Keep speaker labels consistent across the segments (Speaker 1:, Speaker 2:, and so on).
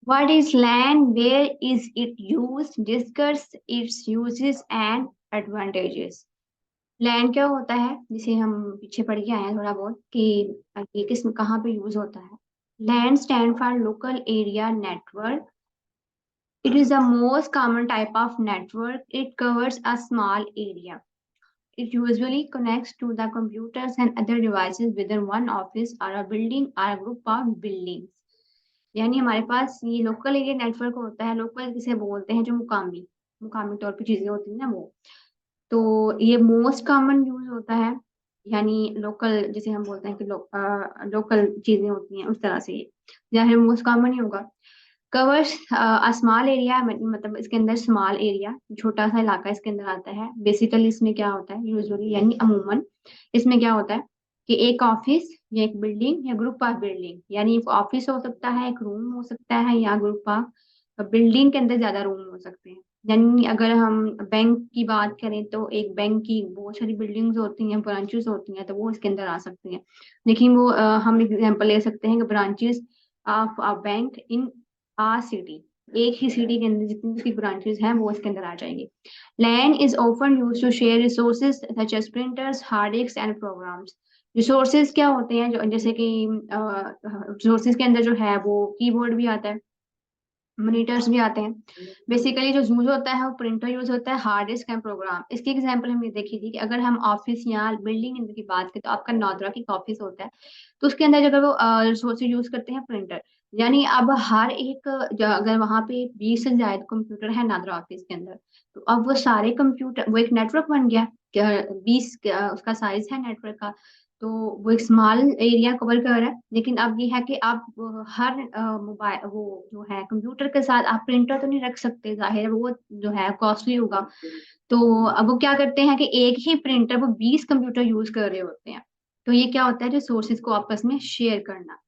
Speaker 1: What is land? Where is it used? Discuss its uses and advantages. Land क्या होता है, जिसे हम पीछे पढ़ के आए हैं थोड़ा बहुत कि ये किस कहाँ पे यूज होता है। Land stand for local area network. It is the most common type of network. It covers a small area. It usually connects to the computers and other devices within one office or a building or a group of buildings. यानी हमारे पास ये local area network होता है। Local किसे बोलते हैं? जो मुकामी मुकामी तौर पे चीजें होती है ना वो। तो ये मोस्ट कॉमन यूज होता है, यानी लोकल जिसे हम बोलते हैं कि लोकल चीजें होती हैं उस तरह से ये जाहिर मोस्ट कॉमन ही होगा। कवर्स अ स्मॉल एरिया, मतलब इसके अंदर स्मॉल एरिया छोटा सा इलाका इसके अंदर आता है। बेसिकली इसमें क्या होता है, यूजुअली यानी अमूमन इसमें क्या होता है कि एक ऑफिस या एक बिल्डिंग या ग्रुप ऑफ बिल्डिंग, यानी एक ऑफिस हो सकता है, एक रूम हो सकता है, या ग्रुप ऑफ बिल्डिंग के अंदर ज्यादा रूम हो सकते हैं। यानी अगर हम बैंक की बात करें तो एक बैंक की बहुत सारी बिल्डिंग्स होती हैं, ब्रांचेस होती हैं, तो वो इसके अंदर आ सकती हैं। लेकिन वो हम एग्जांपल ले सकते हैं कि branches of a bank in a city, एक ही सिटी के अंदर जितनी भी ब्रांचेस हैं वो इसके अंदर आ जाएंगी। LAN is often used to share resources such as printers, hard disk and programs. Resources क्या होते हैं, जो जैसे कि रिसोर्सेज के अंदर जो है वो कीबोर्ड भी आता है, मॉनिटर्स भी आते हैं। बेसिकली जो यूज होता है वो प्रिंटर यूज होता है, हार्ड डिस्क एंड प्रोग्राम। इसकी एग्जांपल हम ये देखी थी कि अगर हम ऑफिस या बिल्डिंग अंदर की बात करें तो आपका नौदरा की ऑफिस होता है, तो उसके अंदर अगर वो रिसोर्सेज यूज करते हैं प्रिंटर, यानी अब हर एक अगर वहां पे 20 से ज्यादा कंप्यूटर है नादरा ऑफिस के अंदर, तो अब वो सारे कंप्यूटर वो एक नेटवर्क बन गया। 20 उसका साइज है नेटवर्क का, तो वो एक स्मॉल एरिया कवर कर रहा है। लेकिन अब ये है कि आप हर मोबाइल वो जो है कंप्यूटर के साथ आप प्रिंटर तो नहीं रख सकते, जाहिर है वो जो है कॉस्टली होगा। तो अब वो क्या करते हैं कि एक ही प्रिंटर वो 20 कंप्यूटर यूज कर रहे होते हैं। तो ये क्या होता है, रिसोर्सेज को आपस में शेयर करना।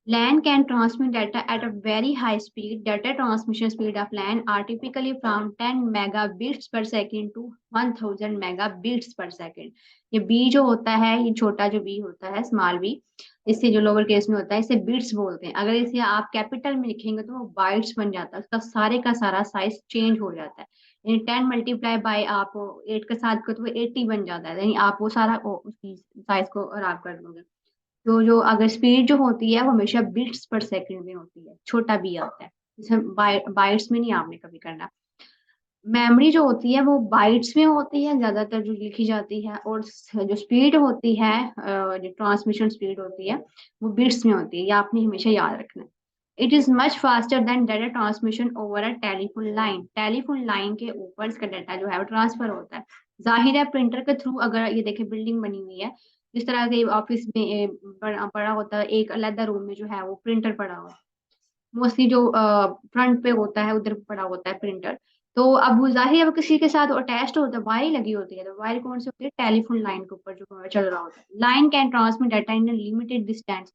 Speaker 1: LAN can transmit data at a very high speed. Data transmission speed of LAN are typically from 10 megabits per second to 1000 megabits per second. ये B जो होता है, ये छोटा जो B होता है, स्मॉल B, इससे जो लोअर केस में होता है इसे बिट्स बोलते हैं। अगर इसे आप कैपिटल में लिखेंगे तो वो बाइट्स बन जाता है, उसका सारे का सारा साइज चेंज हो जाता है। यानी 10 मल्टीप्लाई बाय आप 8 के साथ को तो वो 80 बन जाता है, यानी आप वो सारा उसकी साइज को खराब कर दोगे। तो जो अगर स्पीड जो होती है वो हमेशा बिट्स पर सेकंड में होती है, छोटा बी आता है। इसमें बाइट्स में नहीं आपने कभी करना। मेमोरी जो होती है वो बाइट्स में होती है ज्यादातर जो लिखी जाती है, और जो स्पीड होती है जो ट्रांसमिशन स्पीड होती है वो बिट्स में होती है। ये आपने हमेशा याद रखना है। It is much faster than data transmission over a telephone line. Telephone line के ऊपर इसका डाटा जो है वो ट्रांसफर होता है। जाहिर है प्रिंटर के थ्रू, अगर ये देखें बिल्डिंग बनी हुई है, जिस तरह के ऑफिस में पड़ा होता है, एक अलग रूम में जो है वो प्रिंटर पड़ा हुआ है। मोस्टली जो फ्रंट पे होता है उधर पड़ा होता है प्रिंटर। तो अब वो जाहिर है वो किसी के साथ अटैच्ड होता है, वायर लगी होती है। तो वायर कौन सी होती है? टेलीफोन लाइन के ऊपर जो चल रहा होता है। Line can transmit data in limited distance.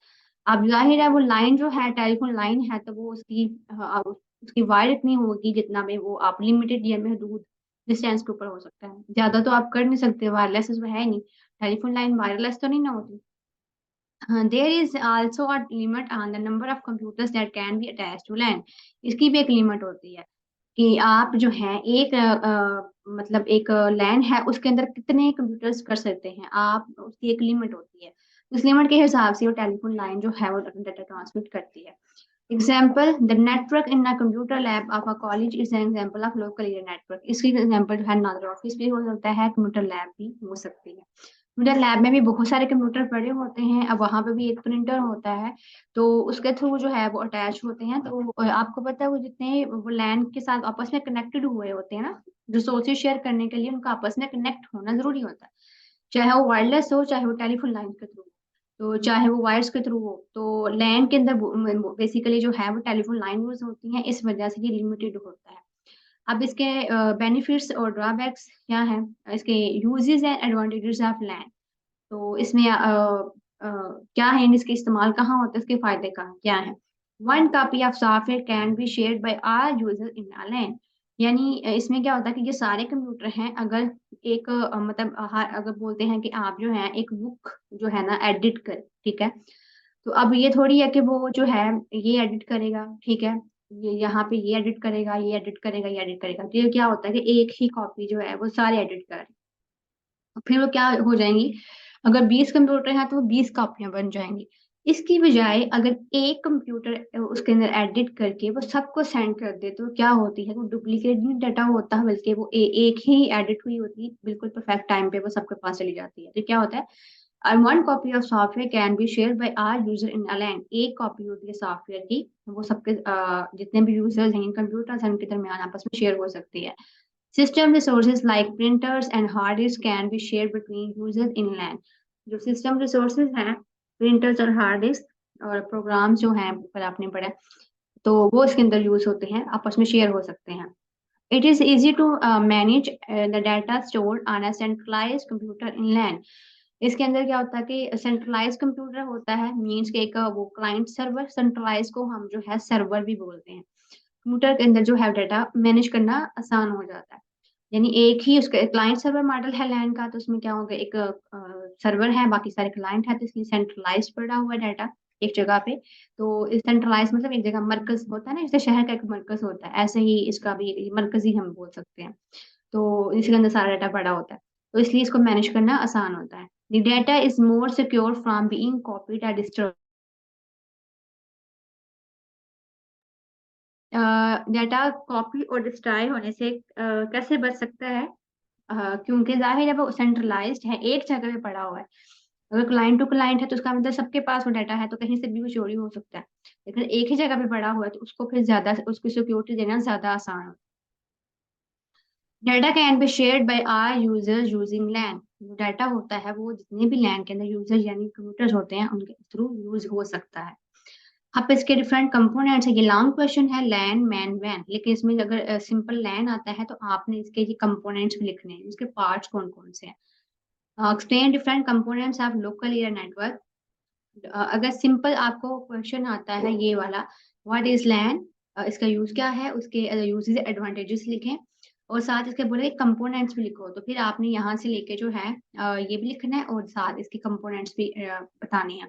Speaker 1: अब जाहिर है वो लाइन जो है टेलीफोन लाइन है, तो वो उसकी वायर इतनी होगी जितना में वो आप लिमिटेड या महदूद डिस्टेंस के ऊपर हो सकता है। ज्यादा तो आप कर नहीं सकते, वायरलेस उसमें है नहीं। टेलीफोन लाइन वायरलेस तो नहीं ना होती। There is also a limit on the number of computers that can be attached to LAN. इसकी भी एक लिमिट होती है कि आप जो है एक मतलब एक लैन है उसके अंदर कितने कंप्यूटर्स कर सकते हैं आप, उसकी एक लिमिट होती है। उस लिमिट के हिसाब से वो टेलीफोन लाइन जो है वो डाटा ट्रांसमिट करती है। Example, the network in a computer lab of a college is an example of local area network. इसकी एग्जाम्पल जो है नादर ऑफिस भी हो सकता है, कंप्यूटर लैब भी हो सकती है। कंप्यूटर लैब में भी बहुत सारे कंप्यूटर पड़े होते हैं, अब वहां पे भी एक प्रिंटर होता है, तो उसके थ्रू जो है वो अटैच होते हैं। तो आपको पता है वो जितने वो लैन के साथ आपस में कनेक्टेड हुए होते हैं ना, रिसोर्सेज शेयर करने के लिए उनका आपस में कनेक्ट होना जरूरी होता है। चाहे वो वायरलेस हो, चाहे वो टेलीफोन लाइन के थ्रू, तो चाहे वो वायर्स के थ्रू हो। तो लैन के अंदर बेसिकली जो है वो टेलीफोन लाइन यूज होती है, इस वजह से ये लिमिटेड होता है। अब इसके बेनिफिट्स और ड्रॉबैक्स क्या हैं, इसके यूजेस एंड एडवांटेजेस ऑफ लैन। तो इसमें क्या है, इसके इस्तेमाल कहाँ होता है, इसके फायदे कहाँ क्या है। One copy of software can be shared by all user in a LAN. यानी इसमें क्या होता है कि ये सारे कंप्यूटर हैं, अगर एक मतलब अगर बोलते हैं कि आप जो है एक बुक जो है ना एडिट कर, ठीक है, तो अब ये थोड़ी है कि वो जो है ये एडिट करेगा, ठीक है, ये यहाँ पे ये एडिट करेगा, ये एडिट करेगा, ये एडिट करेगा, तो ये क्या होता है कि एक ही कॉपी जो है वो सारे एडिट कर रहे हैं। फिर वो क्या हो जाएंगी, अगर 20 कंप्यूटर हैं तो वो 20 कॉपियां बन जाएंगी। इसकी बजाय अगर एक कंप्यूटर उसके अंदर एडिट करके वो सबको सेंड कर दे तो क्या होती है, वो डुप्लीकेट नहीं डाटा होता है, बल्कि वो एक ही एडिट हुई होती है, बिल्कुल परफेक्ट टाइम पे वो सबके पास चली जाती है। तो क्या होता है, and one copy of software can be shared by our user in a LAN। एक कॉपी होती है सॉफ्टवेयर की, वो सबके जितने भी यूजर्स हैं कंप्यूटर्स हैं उनके दरमियान आपस में शेयर हो सकती है। System resources like printers and hard disks can be shared between users in LAN। जो सिस्टम रिसोर्सेज हैं, प्रिंटर्स और हार्ड डिस्क और प्रोग्राम्स जो हैं ऊपर आपने पढ़ा, तो वो इसके अंदर यूज होते हैं, आपस में शेयर हो सकते हैं। It is easy to manage the data stored on a centralized computer in LAN। इसके अंदर क्या होता है कि सेंट्रलाइज कंप्यूटर होता है, मीन्स के एक वो क्लाइंट सर्वर, सेंट्रलाइज को हम जो है सर्वर भी बोलते हैं। कंप्यूटर के अंदर जो है डाटा मैनेज करना आसान हो जाता है। यानी एक ही उसका क्लाइंट सर्वर मॉडल है लैन का, तो उसमें क्या होगा, एक सर्वर है, बाकी सारे क्लाइंट है, तो इसलिए सेंट्रलाइज पड़ा हुआ डाटा एक जगह पे। तो इस सेंट्रलाइज मतलब एक जगह मरकज होता है ना, जैसे शहर का एक मरकज होता है, ऐसे ही इसका भी मरकजी हम बोल सकते हैं। तो इसके अंदर सारा डाटा पड़ा होता है, तो इसलिए इसको मैनेज करना आसान होता है। The data is more secure from being copied और डिस्ट्रॉयड। डाटा कॉपी और डिस्ट्रॉय होने से कैसे बच सकता है, क्योंकि जाहिर है वो सेंट्रलाइज्ड है, एक जगह पे पड़ा हुआ है। अगर क्लाइंट टू क्लाइंट है तो उसका मतलब सबके पास वो डाटा है, तो कहीं से भी वो चोरी हो सकता है। लेकिन एक ही जगह पे पड़ा हुआ है तो उसको फिर ज्यादा उसकी सिक्योरिटी देना ज्यादा आसान है। Data can be shared by our users using LAN. जो डाटा होता है वो जितने भी लैन के अंदर यूजर्स यानी कंप्यूटर्स होते हैं उनके थ्रू यूज हो सकता है। अब इसके डिफरेंट कंपोनेंट्स है, ये लॉन्ग क्वेश्चन है, लैन मैन वैन, लेकिन इसमें अगर सिंपल लैन आता है तो आपने इसके ये कंपोनेंट्स भी लिखने हैं, इसके पार्ट्स कौन कौन से हैं। Explain different components of local area network. अगर सिंपल आपको क्वेश्चन आता है ये वाला, व्हाट इज लैन, इसका यूज क्या है, उसके यूजेस एडवांटेजेस लिखें, और साथ इसके बोले कंपोनेंट्स भी लिखो। तो फिर आपने यहाँ से लेके जो है ये भी लिखना है और साथ इसके कंपोनेंट्स भी बताने हैं।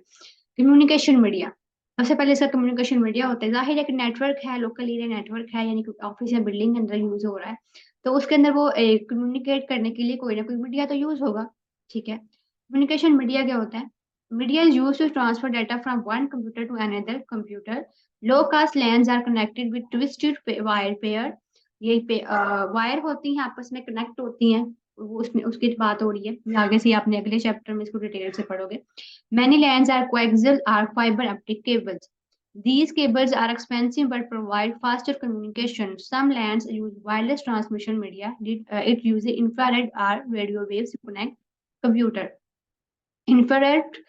Speaker 1: कम्युनिकेशन मीडिया, सबसे पहले इसका कम्युनिकेशन मीडिया होता है, जाहिर है कि नेटवर्क है, लोकल एरिया नेटवर्क है, यानी कि ऑफिस या बिल्डिंग के अंदर यूज हो रहा है, तो उसके अंदर वो कम्युनिकेट करने के लिए कोई ना कोई मीडिया तो यूज होगा। ठीक है, कम्युनिकेशन मीडिया क्या होता है, media is use to transfer data from one computer to another computer. Low cost LANs are connected with twisted wire pair. ये वायर होती हैं आपस में कनेक्ट होती हैं, वो उसमें उसकी बात हो रही है, ये आगे से आपने अगले चैप्टर में इसको डिटेल से पढ़ोगे। Many LANs are coaxial or fiber optic cables. These cables are expensive but provide faster communication. Some LANs use wireless transmission media. It uses infrared or radio waves to connect computer. Infrared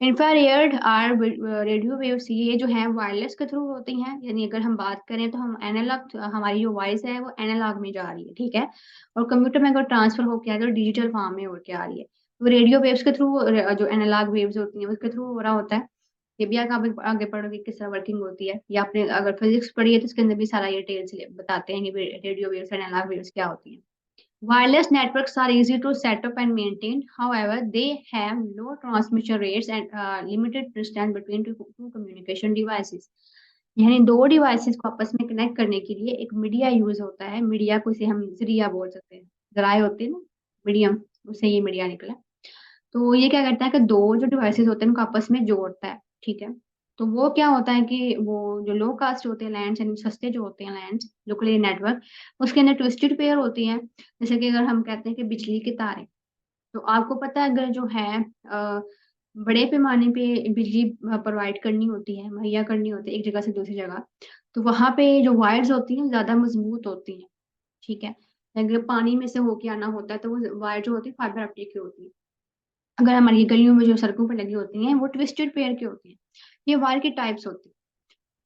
Speaker 1: infrared और radio waves ये जो है wireless के through होती हैं, यानी अगर हम बात करें तो हम एनालॉग, हमारी जो वॉइस है वो एनालॉग में जा रही है, ठीक है, और कंप्यूटर में अगर ट्रांसफर होकर आ रही है तो डिजिटल फॉर्म में होकर आ रही है। तो रेडियो वेव्स के थ्रू, जो एनालॉग वेव्स होती हैं उसके थ्रू हो रहा होता है। ये भी आगे आगे पढ़ोगे किस तरह वर्किंग होती है, या आपने अगर फिजिक्स पढ़ी है तो इसके अंदर भी सारा ये डिटेल्स बताते हैं कि रेडियो वेव्स एनालॉग वेव्स क्या होती हैं। Wireless networks are easy to set up and maintain. However, they have low transmission rates and limited distance between two communication devices. यानी दो डिवाइसेस को आपस में कनेक्ट करने के लिए एक मीडिया यूज होता है। मीडिया को इसे हम जरिया बोल सकते हैं, जराए होते हैं ना, मीडियम, उससे ये मीडिया निकला। तो ये क्या करता है कि दो जो डिवाइसेस होते हैं उनको आपस में जोड़ता है, ठीक है। तो वो क्या होता है कि वो जो लो कास्ट होते हैं लैंड्स, यानी सस्ते जो होते हैं लैंड्स, लोकल नेटवर्क, उसके अंदर ट्विस्टेड पेयर होती हैं। जैसे कि अगर हम कहते हैं कि बिजली के तारे, तो आपको पता है अगर जो है बड़े पैमाने पे बिजली प्रोवाइड करनी होती है, मुहैया करनी होती है एक जगह से दूसरी जगह, तो वहां पे जो वायर्स होती हैं ज्यादा मजबूत होती हैं, ठीक है। अगर पानी में से होके आना होता है तो वो वायर जो होती है फाइबर ऑप्टिक की होती है। अगर हमारी गलियों में जो सड़कों पर लगी होती हैं वो ट्विस्टेड पेयर की होती हैं। ये वायर की टाइप्स होती हैं।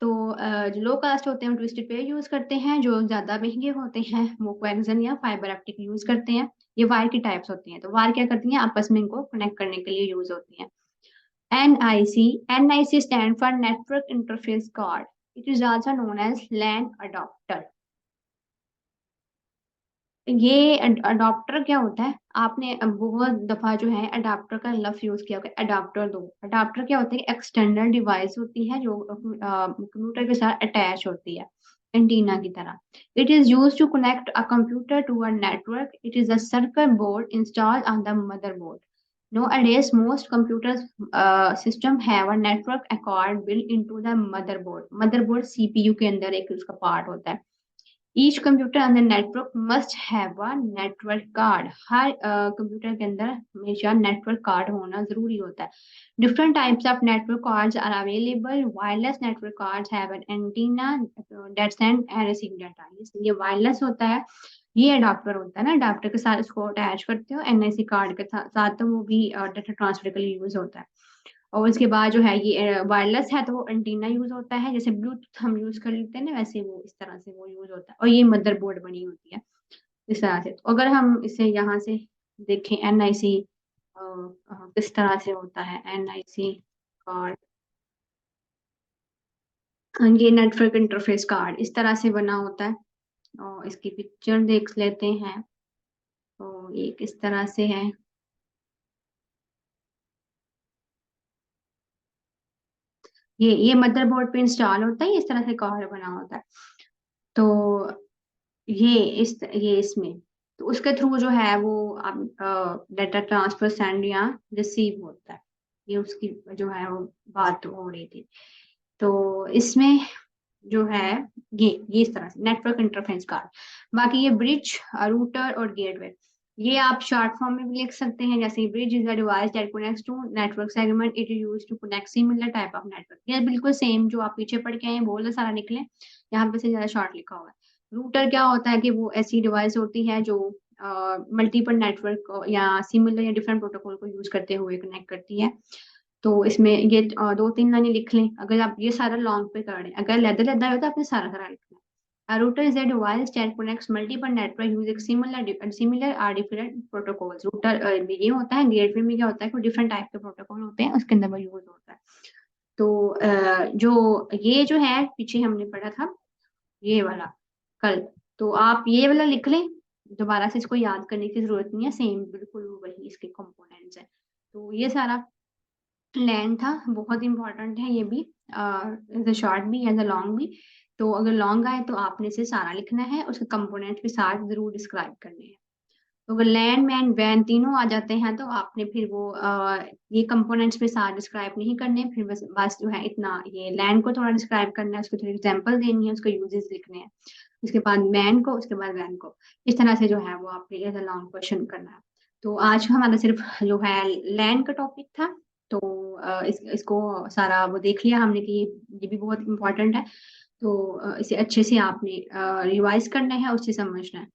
Speaker 1: तो जो लो कास्ट होते हैं वो ट्विस्टेड पेयर यूज करते हैं, जो ज्यादा महंगे होते हैं वो कोएक्सियल या फाइबर ऑप्टिक यूज करते हैं। ये वायर की टाइप्स होती हैं, तो वायर क्या करती हैं, आपस में इनको कनेक्ट करने के लिए यूज होती हैं। NIC stand for network interface card. It is also known as LAN adapter. ये अडॉप्टर क्या होता है, आपने बहुत दफा जो है अडाप्टर का लफ्ज यूज किया होगा, अडाप्टर दो। अडाप्टर क्या होता है, एक्सटर्नल डिवाइस होती है जो कंप्यूटर के साथ अटैच होती है। एंटीना की तरह। It is use to connect a computer to a network. It is a circuit board installed on the motherboard. Nowadays, most computers system have a network card built into the motherboard. Motherboard CPU के अंदर एक उसका part होता है। Each computer on the network must have a network card. हर computer के अंदर हमेशा नेटवर्क कार्ड होना जरूरी होता है। Different types of network cards are available. Wireless network cards have an antenna that send and receive data. ये wireless होता है, ये अडाप्टर होता है ना, अडाप्टर के साथ इसको अटैच करते हो एनआईसी कार्ड के साथ, तो वो भी डाटा ट्रांसफर के लिए यूज होता है। और उसके बाद जो है ये वायरलेस है तो वो एंटीना यूज होता है, जैसे ब्लूटूथ हम यूज कर लेते हैं ना, वैसे वो इस तरह से वो यूज होता है। और ये मदरबोर्ड बनी होती है इस तरह से। तो अगर हम इसे यहाँ से देखें एनआईसी किस तरह से होता है, एनआईसी कार्ड, ये नेटवर्क इंटरफेस कार्ड इस तरह से बना होता है। और इसकी पिक्चर देख लेते हैं, तो ये किस तरह से है। ये मदरबोर्ड पे इंस्टॉल होता है, इस तरह से कार्ड बना होता है। तो ये इसमें, तो उसके थ्रू जो है वो डाटा ट्रांसफर सेंड या रिसीव होता है। ये उसकी जो है वो बात हो रही थी। तो इसमें जो है ये इस तरह से नेटवर्क इंटरफेस कार्ड। बाकी ये ब्रिज, रूटर और गेटवे, ये आप शॉर्ट फॉर्म में भी लिख सकते हैं, जैसे bridge is a device that connects to network segment. It is used to connect similar type of network. ये बिल्कुल सेम जो आप पीछे पढ़ के आए हैं, बोल सारा निकले, यहाँ पे से ज्यादा शॉर्ट लिखा हुआ है। रूटर क्या होता है कि वो ऐसी डिवाइस होती है जो मल्टीपल नेटवर्क या सिमिलर या डिफरेंट प्रोटोकॉल को यूज करते हुए कनेक्ट करती है। तो इसमें ये दो तीन लाइनें लिख लें, अगर आप ये सारा लॉन्ग पे कर रहे हैं, अगर लेदर लेदर हो तो आपने सारा सारा लिखना है। A router is a device that connects multiple network using similar or different protocols. router ये होता है, गेटवे में क्या होता है कि डिफरेंट टाइप के प्रोटोकॉल होते हैं, उसके अंदर वो यूज होता है। तो जो ये जो है पीछे हमने पढ़ा था ये वाला कल, तो आप ये वाला लिख लें, दोबारा से इसको याद करने की जरूरत नहीं है, सेम बिल्कुल वही इसके कंपोनेंट्स हैं। तो ये सारा लैन था, बहुत इंपॉर्टेंट है ये भी, एज अ शॉर्ट भी एज अ लॉन्ग भी। तो अगर लॉन्ग आए तो आपने इसे सारा लिखना है, उसके कंपोनेंट्स भी साथ जरूर डिस्क्राइब करने हैं। तो अगर लैंड मैन वैन तीनों आ जाते हैं तो आपने फिर वो ये कंपोनेंट्स भी साथ डिस्क्राइब नहीं करने, फिर बस जो है इतना ये लैंड को थोड़ा डिस्क्राइब करना है, उसको थोड़ी एग्जांपल देनी है, उसके यूजेस लिखने हैं, उसके बाद मैन को, उसके बाद वैन को, इस तरह से जो है वो आपने एज अ लॉन्ग क्वेश्चन करना है। तो आज हमारा सिर्फ जो है लैंड का टॉपिक था। तो इसको सारा वो देख लिया हमने कि ये भी बहुत इंपॉर्टेंट है। तो इसे अच्छे से आपने रिवाइज करना है, उससे समझना है।